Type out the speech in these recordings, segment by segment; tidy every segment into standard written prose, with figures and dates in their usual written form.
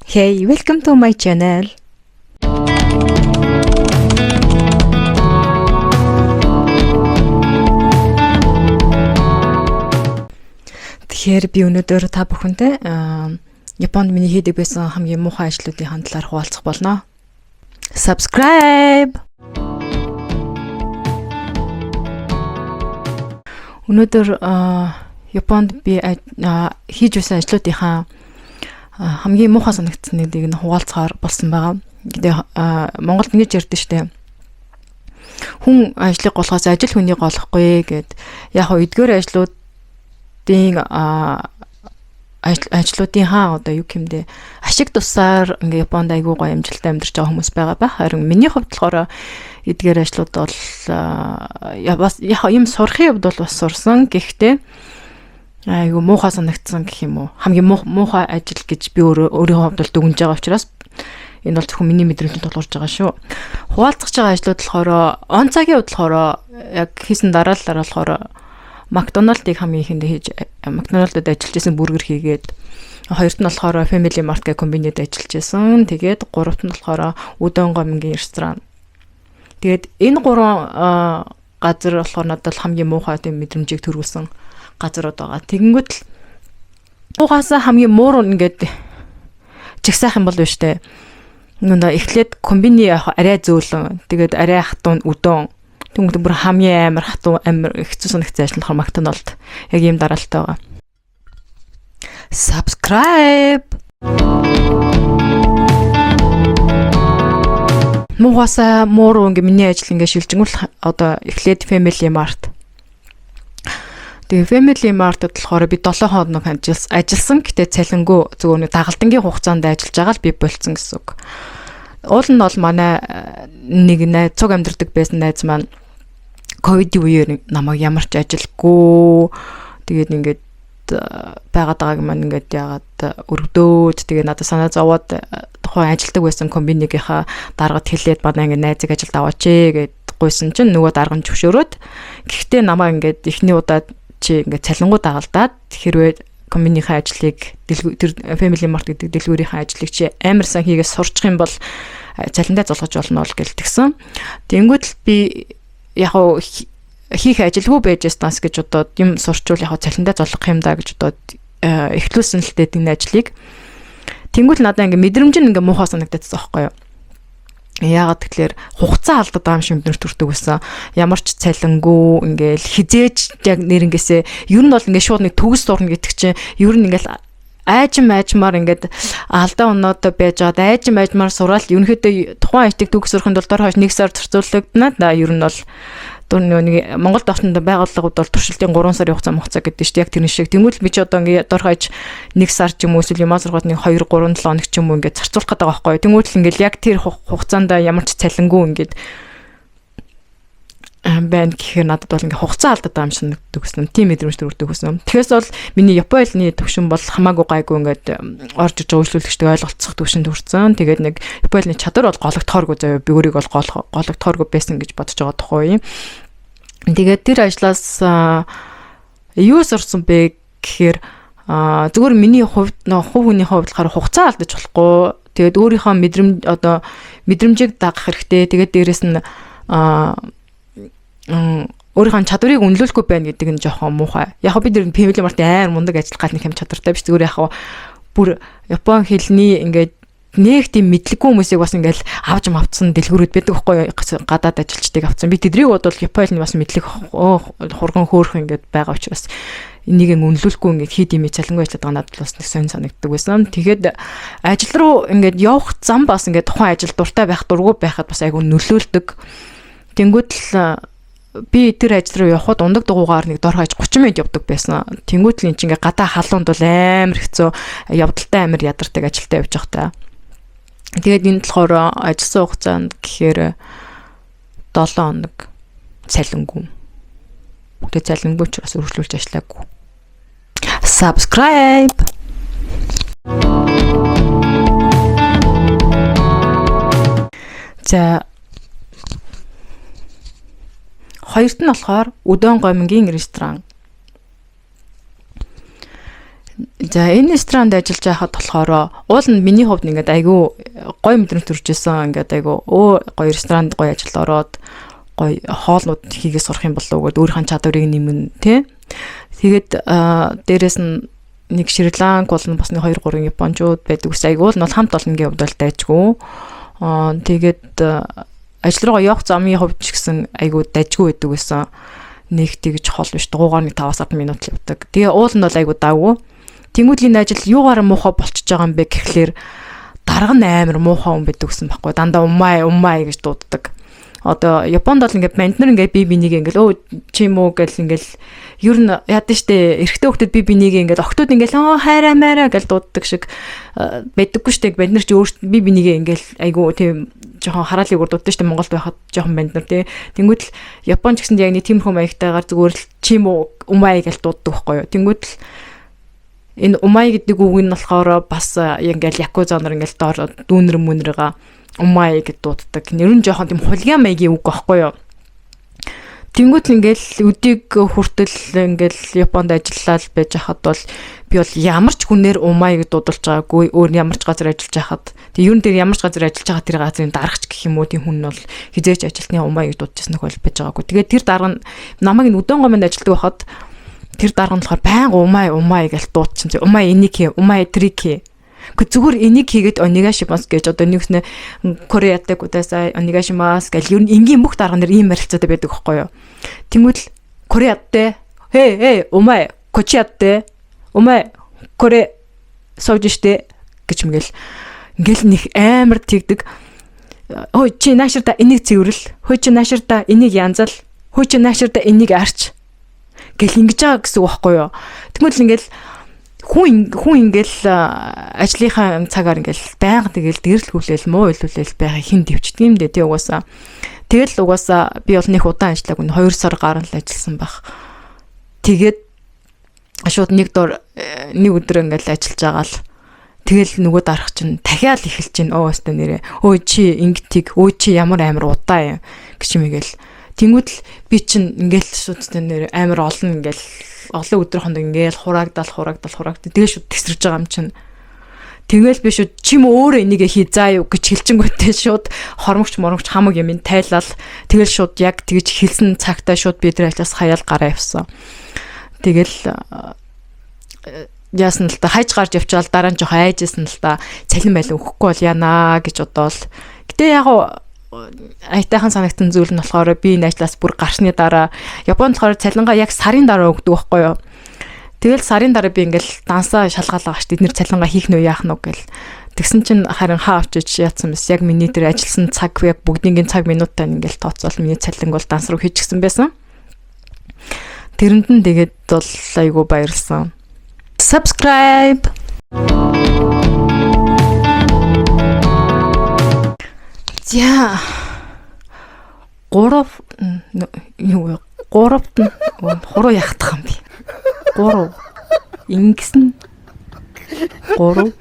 Hey, welcome to my channel. Тэгэхээр би өнөөдөр та бүхэнтэй Японд миний хийдэг байсан хамгийн муухай ажлуудын талаар хуваалцах болно. Subscribe. Өнөөдөр Японд би хийж байсан ажлуудынхаа хамгийн муухай санагдсан нэгийг нь хуваалцахаар болсон байгаа. Гэтэ Монголд ингэж ярьдэн штэ. Хүн ажлыг голохоос ажил хүнийг голохгүй гэд яг хөө эдгээр ажлуудын ажлуудынхаа одоо юу гэмдэ ашиг тусаар ингээ Японд айгүй гоё амжилттай амьдарч байгаа хүмүүс байгаа байх. Харин миний хувьд болохоор эдгээр ажлууд бол бас яг юм сурахын хувьд бол бас сурсан. Гэхдээ айгүй муухай санагдсан гэх юм уу. Хамгийн муухай ажил гэж би өөрийнхөө хувьд бол дүгнэж байгаа учраас энэ бол зөвхөн миний мэдрэмжэнд тулгуурж байгаа шүү. Хуваалцах байгаа ажлууд болохоор он цагийн хувьд болохоор яг хийсэн дараа болохоор Макдоналдыг хамгийн ихэндээ хийж Макдоналдад ажиллаж исэн бүргэр хийгээд хоёрт нь болохоор Family Mart гэх компанид ажиллаж исэн. Тэгээд гуравт нь болохоор Үдэн гомгийн ресторан. Тэгээд энэ гурван газар болохоор надад хамгийн муухай тийм мэдрэмжийг төрүүлсэн газарууд байгаа. Тэгэнгүүт л угаасаа хамгийн муу ингээд чигсаах юм бол биш үү? Нүнда эхлээд комбини арай зөөлөн. Тэгээд арай хатуун Үдэн. Тэнгүүд бүр хамгийн амар хатуу амар хэцүү санагцсан ажил нөхөр Макдоналд. Яг ийм дараалтай байгаа. Subscribe. Муухасаа муу ингээ миний ажил ингээ шилжингүүл одоо эхлээд Family Mart. Тэгээ Family Mart-д болохоор би 7 хоног ажилласан. Гэтэ цалингүй зөвхөн дагалдангийн хугацаанд ажиллаж байгаа л би болцсон гэсэн үг. Уул нь бол манай нэг найзууг амьдардаг байсан найз маань ковидын үеэр намайг ямар ч ажилгүй тэгээд ингээд байгаад байгааг маань ингээд яагаад өргөдөөд тэгээд надад санаа зовоод тухайн ажилдаг байсан комбинигийнхаа даргад хэлээд манай ингээд найзыг ажилд аваач гэд гуйсан чинь нөгөө дарга нь зөвшөөрөөд гэхдээ намайг ингээд эхний удаад чи ингээд цалингуу дагалдаад хэрвээ комбинийнхаа ажлыг Family Mart гэдэг дэлгүүрийнхаа ажлыг чи амар сан хийгээд сурчих юм бол цалиндаа золгож болно л гэлтгсэн. Тэнгүүд л би яг хийх ажилгүй байж яснаас гэж бодоод юм сурчвал яг цалиндаа золгох юм да гэж бодоод эхлүүлсэн л дээ энэ ажлыг. Тэнгүүд л надаа ингээ мэдрэмж нь ингээ муухай санагдчихсан байхгүй юу? Яагаад тэгэхээр хугацаа алдаад байгаа юм шиг өдөр төрдөг байсан. Ямар ч цалингүй ингээл хизээж яг нэрнгээсээ ер нь бол ингээ шууд нэг төгс дурна гэдэг чинь ер нь ингээл айжмаар ингээд алдаа оноод байж байгаа айжмаар сураал ерөнхийдөө тухайн ажлыг төгс сурахын тулд дор хойш 1 сар зарцуулагдана. Ер нь бол нэг Монгол давтанд байгууллагууд бол туршилтын 3 сарын хугацаа гэдэг чинь яг тэр шиг. Тэнгүүл би ч одоо ингээд дор хойш 1 сар ч юм уу эсвэл ямар сургууль нэг 2 3 7 хоног ч юм уу ингээд зарцуулах гэдэг байгаа байхгүй. Тэнгүүл ингээд яг тэр хугацаанд ямар ч цалингүй ингээд байна гэхээр надад бол ингээ хугацаа алдаад байгаа юм шиг нэгдэг гэсэн. Тим мэдрэмж төрүүлдэг гэсэн. Тэгэхээс бол миний Японы хэлний төвшин бол хамаагүй гайгүй ингээд орж иж үйлчлүүлэгчтэй ойлголцох төвшин төрсэн. Тэгээд нэг Японы чадвар бол гологдохооргүй заяа би өөрийг бол гологдохооргүй байсан гэж бодож байгаа тухай юм. Тэгээд тэр ажлаас юу сурсан бэ гэхээр зүгээр миний хувьд хувь хүний хувьд болохоор хугацаа алдаж болохгүй. Тэгээд өөрийнхөө мэдрэмжийг дагах хэрэгтэй. Тэгээд дээрэс нь өөрийнхөө чадварыг үнэлүүлэхгүй байна гэдэг нь жоохон муухай. Яг би тэр Family Mart амар мундаг ажил гал нэг юм чадвартай биш. Зүгээр яг бүр Япон хэлний ингээд нэг тийм мэдлэггүй хүмүүсийг бас ингээд авч авцсан дэлгүүрүүд байдаг байхгүй гадаад ажилчдыг авцсан. Би тэднийг бодвол Японы бас мэдлэг хурган хөөрх ингээд байгаа учраас энийг үнэлүүлэхгүй ингээд хийд юм цалингүй ажиллаад байгаа надад бас нэг сонь санагддаг байсан. Тэгээд ажил руу ингээд явах зам бас ингээд тухайн ажил дуртай байх дургүй байхад бас айгүй нөлөөлдөг. Тэнгүүд л би тэр ажил руу явхад ундаг дугуугаар нэг дор хаяж 30 минут явдаг байсан. Тэнгүүд л эн чинь ингээ гадаа халуунд бол амар хэцүү явдалтай амар ядардаг ажилтаа явж байгаа та. Тэгээд энэ болохоор ажилласан хугацаанд гэхээр 7 хоног цалингүй. Тэгээд цалингүй ч бас өргөжлүүлж ажиллаагүй. Subscribe. За хоёрт нь болохоор Үдэн гомгийн ресторан. За энэ ресторанд ажиллаж байхад болохоор уул нь миний хувьд ингээд айгүй гоё мэдрэмж төрж исэн. Ингээд айгүй гоё ресторанд гоё ажилд ороод гоё хоолнууд хийгээ сурах юм болов уу гэдээ өөрийнхөө чадварыг нэмэн тий. Тэгээд дээрэс нь нэг Шри-Ланк болон бас 2 3 Япончууд байдаг ус айгүй нь бол хамт олонгийн хувьд бол дайжгүй. Тэгээд ажил руугаа явах замын хувьд ч гэсэн айгүй дайжгүй байдаг байсан. Нэг тэгж хол биш 3-5 10 минут л явдаг. Тэгээ уул нь бол айгүй давгүй. Тэнгүүдлийн ажил юугаар муухай болчихж байгаа юм бэ гэхлээр дарга нь амар муухай хүн байдаг гэсэн байхгүй. Дандаа умай гэж дууддаг. Одоо Японд бол ингээд банднер ингээд бие бинийг ингээд чи юм уу гэл ингээд ер нь яадаг штэ эрэгтэй хөлтөд бие бинийг ингээд октод ингээд хайраа маараа гэл дууддаг шиг байдаггүй штэ банднер чи өөртөө бие бинийг ингээд айгу тийм жоохон хараалыг урдууддаг штэ Монголд байхад жоохон банднер тий. Тэнгүүд л Япон ч гэсэнд яг нэг тиймэрхүү маягтайгаар зүгээр л чи юм уу умай гэл дууддаг байхгүй юу. Тэнгүүд л энэ умай гэдэг үг нь болохоор бас ингээл якуза нар ингээл доор дүүнэр мөнрөга умай гэд дууддаг. Нэр нь жоохон тийм хулгай маягийн үг байхгүй юу. Тэнгүүд л ингээл өдийг хүртэл ингээл Японд ажиллаад байж хахад бол би бол ямар ч хүнээр умай гэд дуудулж байгаагүй. Өөр ямар ч газар ажиллаж хахад тэг юун дээр ямар ч газар ажиллаж байгаа тэр газрын даргач гэх юм уу тийм хүн нь бол хизээч ажилтны умай гэд дуудчихсан нөхөл байж байгаагүй. Тэгээд тэр дарга нь намайг өдөн гомонд ажилтдаг байхад тэр дарга нь болохоор байнга умай гэж дуудчихсан. Умай энийг хий, умай трик хий. Гэхдээ зүгээр энийг хийгээд онигашимас гэж одоо нэгснэ Кореятай гудасаа онигашимас гэж ер нь энгийн бүх дарга нар ийм ярилцаатай байдаг байхгүй юу. Тэнгүүд л Кореятай умай кочиаттай умай Коре сувжиштэй гэж мгил ингээл нэг амар тэгдэг. Хөөе чи нааширта энийг цэвэрл. Хөөе чи нааширта энийг янзал. Хөөе чи нааширта энийг арч гэл ингэж байгаа гэсэн үг байхгүй юу. Тэгмэл ингээл хүн ингээл ажлынхаа цагаар ингээл байнга тэгэл дээрлгүүлэл муу илүүлэл байхыг хин дэвчдэг юм дээ тий угаасаа. Тэгэл угаасаа би бол нэг удаан ажиллаг нь 2 сар гарan л ажилласан байх. Тэгээд шууд нэг өдөр ингээл ажиллаж байгаа л тэгэл нөгөө дарах чинь дахиад эхэлж чинь өстө нэрээ. Өө чи ингэтийг чи ямар амар удаа юм гэж юмгээл. Тэнгүүд л би чинь ингээл шууд нэр амар олон ингээл олон өдөр хонд ингээл хураагдал тэгээ шууд тесрэж байгаа юм чинь. Тэгэл би шууд чи юм өөрөө энийг хий заа юу гэж хэлчихэнгүүтээ шууд хормогч хамаг юм тайлал тэгэл шууд яг тэгж хэлсэн цагтаа шууд бид нар ажлаас хаяал гараа явсан. Тэгэл яасан л та хайж гарч явчаал дараа нь жоох айжсэн л та цалин байлаа өгөхгүй бол яанаа гэж бодоол. Гэтэ яг айтайхан санагдсан зүйл нь болохоор би энэ ажлаас бүр гарсны дараа Японд болохоор цалингаа яг сарын дараа өгдөг байхгүй юу. Тэгэл сарын дараа би ингээл дансаа шалгаалгаа ш. Тэд нэр цалингаа хийх нь яах нь гэл. Тэгсэн чинь харин хаа авчиж яатсан мэс яг миний дээр ажилласан цаг яг бүгдийн цаг минутаа ингээл тооцоол миний цалин бол данс руу хийчихсэн байсан. Тэрэнд нь тэгээд бол айгу баярлсан. Subscribe. За 3 хуруу яхах юм би. 3 ингэсэн 3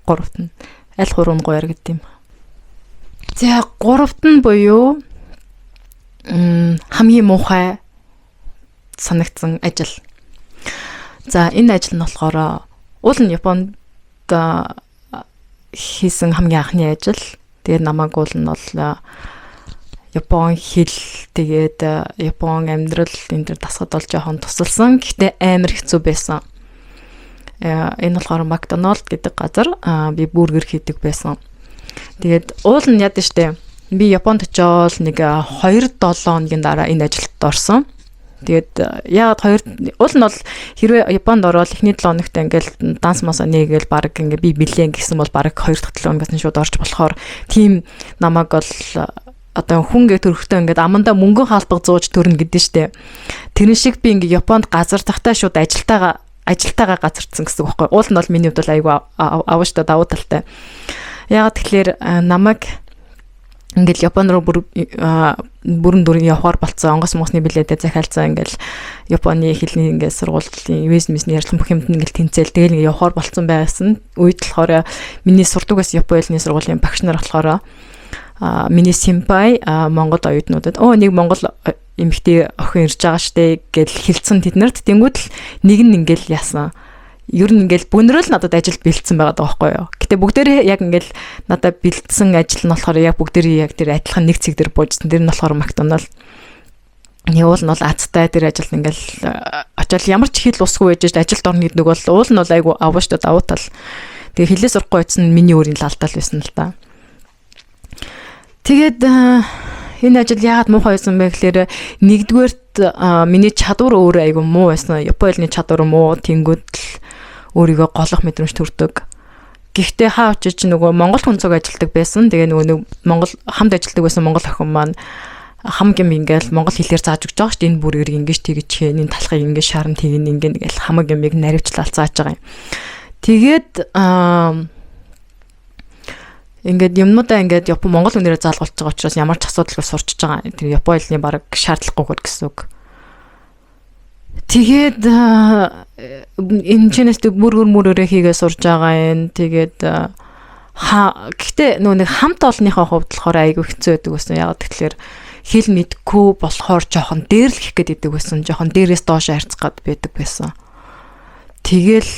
гуравт нь аль хуруу нь гоёр гэдэг юм. За 3-т нь буюу хамгийн муухай санагдсан ажил. За энэ ажил нь болохоор уул нь Японд хийсэн хамгийн анхны ажил. Тэгээд намайг уул нь бол Япон хэл тэгээд Япон амьдрал энэ төр дасгад бол жоохон тусалсан. Гэхдээ амар хэцүү байсан. Энэ болохоор Макдоналд гэдэг газар би бургер хийдэг байсан. Тэгээд уул нь яд штэ. Би Японд очиод нэг 2-7 хоногийн дараа энэ ажилд орсон. Тэгээд яагаад уул нь бол хэрвээ Японд ороод эхний 7 хоногт ингээл данс масаа нэгээл баг ингээ би билээ гэсэн бол баг 2 дахь 7 хоногоос нь шууд орж болохоор тийм намайг бол одоо хүнгээ төрөхтөө ингээд амандаа мөнгөн хаалбаг зууж төрнө гэдэг штэ. Тэрэн шиг би ингээ Японд газар тахтаа шууд ажилтайгаа газардсан гэсэн үг байхгүй. Уул нь бол миний хувьд бол айгүй авааштай давуу талтай. Яагаад тэгэхээр намайг ингээл Япон руу бүрэн дүрийн явахаар болцсон. Онгоц мосны билетээ захиалцсан ингээл Японы хэлний ингээд сургуулийн визмисний ярилцлага бүх юмд ингээл тэнцэл тэгэл ингээд явахаар болцсон байсан. Үед болохоор миний сурдаг байсан Японы хэлний сургуулийн багш нар болохоор миний симпай Монгол оюутнуудад нэг Монгол эмэгтэй охин ирж байгаа штэ гэж хэлсэн тэднэрт тэнгууд л нэг нь ингээл яасан. Ер нь ингээл бөнрөл надад ажил бэлдсэн байгаа байхгүй юу. Гэтэ бүгдээрээ яг ингээл надад бэлдсэн ажил нь болохоор яг бүгдээрээ яг тэр адилхан нэг цэг дээр буужсан. Тэр нь болохоор McDonald. Уул нь бол азтай тэр ажил ингээл очил ямар ч хил усгүй байж ажилд орно гэдэг бол уул нь бол айгу авууштай давуу тал. Тэгээ хилээс урахгүй байсан миний өөрийн лалдаал байсан л та. Тэгээд энэ ажил яагаад муухай байсан бэ гэхээр нэгдүгээрт миний чадвар өөрөө айгу муу байсан. Японы чадвар муу тэнгүүд л өөрийгөө голох мэдрэмж төрдөг. Гэхдээ хаа очиж нөгөө Монгол хүнцэг ажилдаг байсан. Тэгээ нөгөө Монгол хамт ажилдаг байсан Монгол охин маань хамаг юм ингээл монгол хэлээр зааж өгч байгаа шүү дээ. Энэ бүрээр ингэж тэгэж хийн, энэ талхыг ингэж шаарн тэгин ингээл хамаг юмыг наривчлал зааж байгаа юм. Тэгээд ингээд юмнуудаа ингээд монгол үнээрээ заалгуулж байгаа учраас ямар ч асуудалгүй сурчиж байгаа. Тэр Японы хэлний бараг шаардлагагүйгээр гэсэн үг. Тэгээд энэ чинээс мөрөөрөө хийгээ сурж байгаа юм. Тэгээд гэхдээ нэг хамт олонныхоо хувьд болохоор айгүй хэцүү байдаг гэсэн. Яг тэгэхээр хэл мэдгүй болохоор жоохон дээрлэх гээд идэг байсан. Жоохон дээрээс доош харьцах гээд байдаг байсан. Тэгэл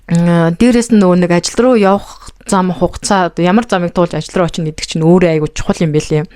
дээрээс нь нөгөө нэг ажил руу явах зам хугацаа ямар замыг туулж ажил руу очино гэдэг чинь өөрөө айгүй чухал юм байлээ.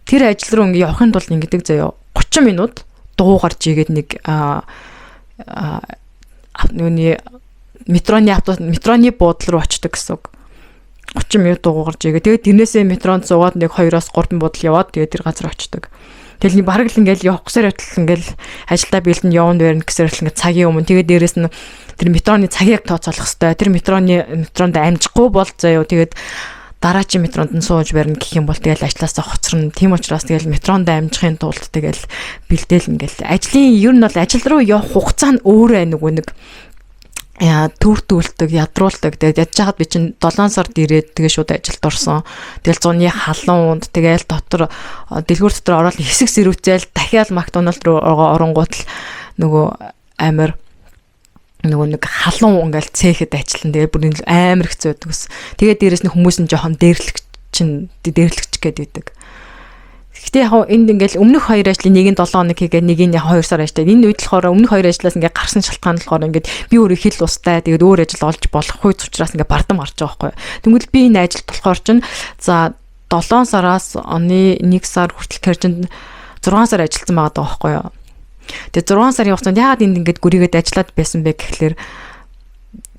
Тэр ажил руу ингээ явахын тулд ингэдэг заяа 30 минут дуу гарч игээд нэг нүуний метроны буудлын руу очдог гэсэн үг. 30 минут дуу гарч игээ. Тэгээд тэрнээсээ метронд суугаад нэг 2-3 буудал яваад тэгээд тэр газар очдог. Тэгэл нэг бараг л ингээл явах гэсээр байтал ингээл ажилдаа бэлдэн явна байрна гэсээр л ингээд цагийн өмнө тэгээд дээрэс нь тэр метроны цагийг тооцоолох хэрэгтэй. Тэр метронд амжихгүй бол заяа тэгээд дараагийн метронд нь сууж барина гэх юм бол тэгэл ажлаасаа хоцорно. Тийм учраас тэгэл метронд амжихын тулд тэгэл бэлдээл ингээл ажлын ер нь бол ажил руу явах хугацаа нь өөрөө нөгөө нэг төртүүлдэг, ядруулдаг. Тэгээд ядж хаад би чинь 7 сард ирээд тэгээ шууд ажилд орсон. Тэгэл зуны халуунд тэгээл дотор дэлгүүр дотор ороод хэсэг сэрүүцэл дахиад McDonald руу оронгууд л нөгөө амар нөгөө нэг халуун ингээл цээхэд ажиллана. Тэгээ бүр амар хэцүү байдаг ус. Тэгээд дээрэс нь хүмүүс нь жоохон дээрлэгч гэдэг. Гэхдээ яг энд ингээл өмнөх хоёр ажлын нэг нь 7 хоног хийгээд нэг нь 2 сар ажиллаад энэ үед болохоор өмнөх хоёр ажлаас ингээ гарсан шалтгаан болохоор ингээд би өөрөө хэл устай тэгээд өөр ажил олж болох хүйц учраас ингээ бардам гарч байгаа байхгүй. Тэгвэл би энэ ажилд болохоор чинь за 7 сараас оны 1 сар хүртэл тэр чинь 6 сар ажилласан байгаа байхгүй юу. Тэгээд 6 сарын хугацаанд яагаад энд ингээд гүрийгээд ажиллаад байсан бэ гэхэлэр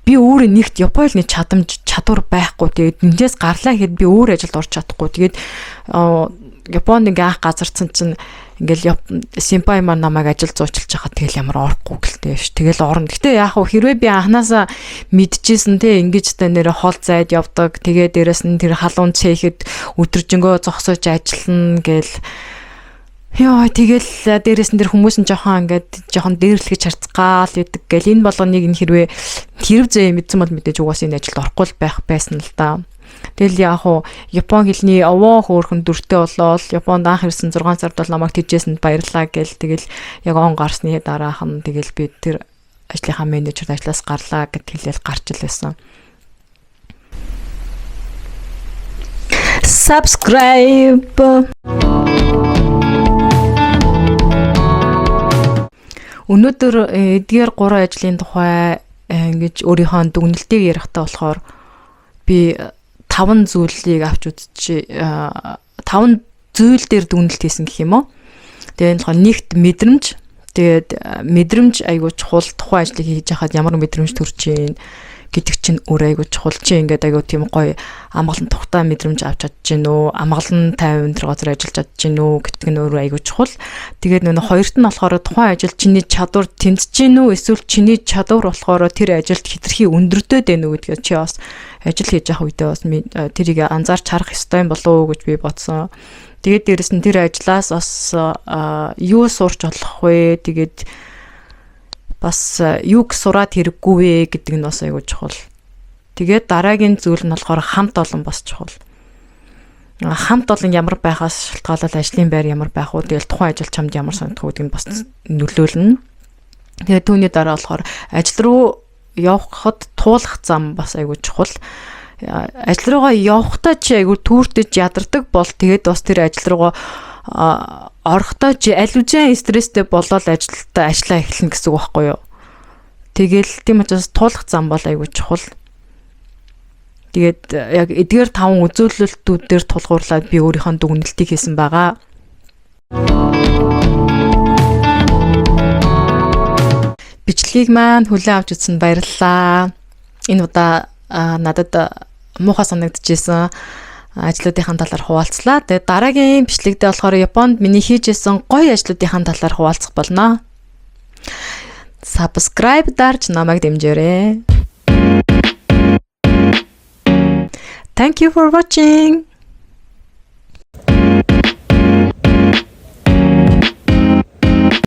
би өөрөө нэгт Японы чадвар байхгүй. Тэгээд эндээс гарлаа гэхэд би өөр ажилд орж чадахгүй. Тэгээд Японд ингээ анх газарсан чинь ингээл симпай маань намайг ажил зуучилж хахад тэгэл ямар орохгүй гэлтэй ш. Тэгэл орно. Гэтэ яах вэ? Хэрвээ би анханасаа мэдчихсэн те ингэж та нэрэ хол зайд явдаг. Тэгээ дээрэс нь тэр халуун цээхэд өдөржингөө зогсож ажиллана гэл. Яа тэгэл дээрэс нь тэр хүмүүс нь жоохон дээрлэхэж харцгаал гэдэг гэл энэ болгоныг нь хэрвээ хэрв зөө мэдсэн бол мэдээж угаасаа энэ ажилд орохгүй байх байсан л да. Тэгэл яах вэ? Японы хэлний овоо хөөрхөн дүртэй болоод Японд анх ирсэн 6 сард бол намайг тэжээсэнд баярлаа гэл тэгэл яг он гарсны дараах нь тэгэл би тэр ажлынхаа менежерд ажлаас гарлаа гэд хэлээл гарч ил байсан. Subscribe. Өнөөдөр эдгээр 3 ажлын тухай ингэж өөрийнхөө дүгнэлтийг ярихдаа болохоор би 5 зүйлийг авч үзчихье. 5 зүйл дээр дүгнэлт хийсэн гэх юм уу. Тэгээд энэ нэгт мэдрэмж. Тэгээд мэдрэмж айгуу чухал. Тухайн ажлыг хийж байхад ямар мэдрэмж төрж ийн гэдэг чинь өөр айгуу чухал. Чи ингээд айгуу тийм гоё амгалан тухтай мэдрэмж авч чадж гин үү? Амгалан тайван тэр газар ажиллаж чадж гин үү гэдэг нь өөр айгуу чухал. Тэгээд нөгөө хоёрт нь болохоор тухайн ажил чиний чадвар тэмцэж гин үү? Эсвэл чиний чадвар болохоор тэр ажилд хэтэрхий өндөрдөд байна уу гэдгээ чи бас ажил хийж явах үедээ бас тэрийг анзаарч харах ёстой юм болов уу гэж би бодсон. Тэгээд дээрэс нь тэр ажлаас бас юу сурч болох вэ? Тэгээд бас юуг сураад хэрэггүй вэ гэдэг нь бас аягүй чухал. Тэгээд дараагийн зүйл нь болохоор хамт олон бас чухал. Хамт олон ямар байхаас шалтгаалаад ажлын байр ямар байх уу? Тэгэл тухайн ажил чамд ямар санагдах вэ гэдгийг бас нөлөөлнө. Тэгээд түүний дараа болохоор ажил руу явхад туулах зам бас айгүй чухал. ажил руугаа явахдаа чи айгу түүртэж ядардаг бол тэгээд бас тэр ажил руугаа орохдоо чи аль үзэн стресстэй болоод ажиллаа эхэлнэ гэсэн үг байхгүй юу. Тэгэл тийм учраас туулах зам бол айгу чухал. Тэгээд яг эдгээр 5 үзүүлэлтүүдээр тулгуурлаад би өөрийнхөө дүгнэлтийг хийсэн байгаа. Бичлэгийг маань хүлээн авч үзсэнд баярлалаа. Энэ удаа надад муухай санагдчихсэн ажлуудынхаа талаар хуваалцлаа. Тэгээд дараагийн бичлэгдээ болохоор Японд миний хийжсэн гоё ажлуудынхаа талаар хуваалцах болно. Subscribe дарж намайг дэмжээрэй. Thank you for watching.